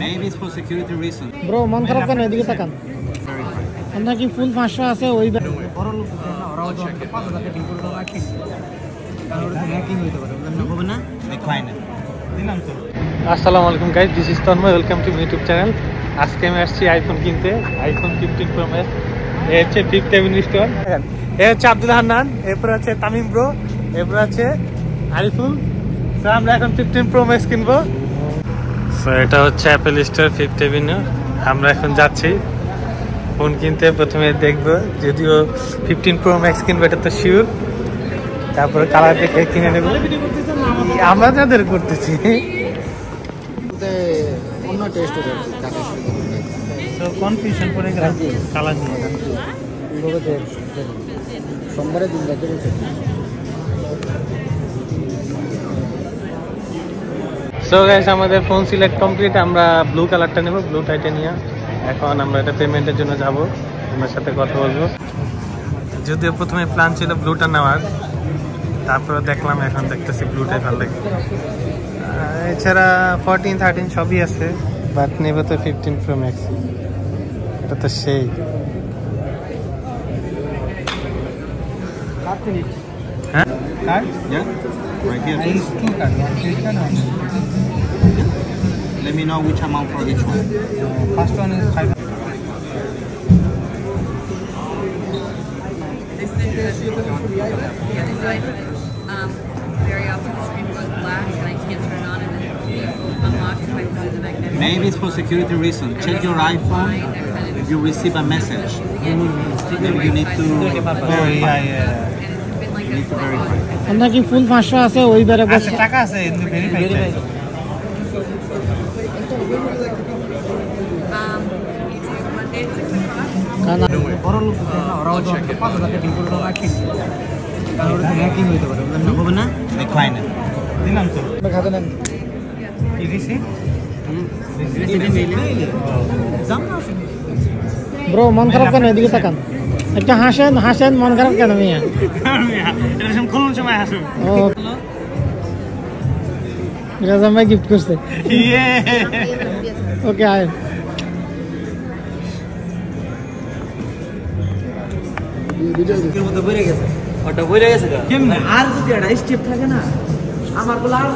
Maybe it's for security reasons. Bro, মন খারাপ কেন? এদিকে তাকান। আপনার কি ফুল 500 আছে ওই আসসালামু আলাইকুম guys, this is Tanmay, welcome to my YouTube channel. আজকে আমি আসছি আইফোন কিনতে, আইফোন 15 প্রো ম্যাক্স। এই হচ্ছে ফিফথ এভিনিউ স্টোর। এই হচ্ছে আব্দুল হান্নান, এরপর আছে তামিম ব্রো, এরপর আছে আরিফুল। তো আমরা এখন 15 প্রো ম্যাক্স কিনবো। সো এটা হচ্ছে অ্যাপেল স্টোর ফিফথ এভিনিউ। আমরা এখন যাচ্ছি ফোন কিনতে। প্রথমে দেখবো, যদিও 15 প্রো ম্যাক্স কিনবো এটা তো শিওর, তারপরে কালার দেখে কিনে নেবো। আমরা যাদের করতেছি অন্য টেস্ট তো কনফিউশন করে গেলাম কালার নিয়ে। সোমবারের দিন যাচ্ছে বলছে। সো গাইস, আমাদের ফোন সিলেক্ট কমপ্লিট। আমরা ব্লু কালারটা নেব, ব্লু টাইটানিয়া। এখন আমরা এটা পেমেন্টের জন্য যাব, আমার সাথে কথা বলবো। যদিও প্রথমে প্ল্যান ছিল ব্লুটা নেওয়ার, তারপরে দেখলাম, এখন দেখতেছি ব্লুটাই ভালো লাগে। এছাড়া 14, 13 সবই আছে, বাট নেব তো 15 প্রো ম্যাক্স। এটা তো সেই হ্যাঁ Card? Yeah, right here. two cards, one credit card, one. Let me know which amount for each one. First one is 500. Very often the screen goes black and I can't turn it on, and then it unlocks if I put the magnetic. Maybe it's for security reasons. Check your iPhone. If you receive a message, then you need to verify. You need to verify. আপনার কি ফুল 500 আছে ওই বেরে বসে টাকা আছে কিন্তু verify You do Monday at 6 o'clock. কানা বড় লোক না, ওরাও তো 5,000 টাকা ডিল করে রাখি। কারণ ওটা হ্যাকিং হইতে পারে, হবে না? Decline it. দিলাম তো খাতে নেন কি দিছি ব্রো, মন খারাপ কেন? এদিকে তাকান। একটা হাসেন হাসেন, মন খারাপ কেন মিয়া? এটা সব কোন সময় হাসু। ও রাজা ভাই গিফট করছে। ইয়ে ওকে আয়। ভিডিওর মধ্যে বইরে গেছে, ওটা বইরে গেছে কেমনে? আর যদি একটা স্টেপ থাকে না, আমার বলা আর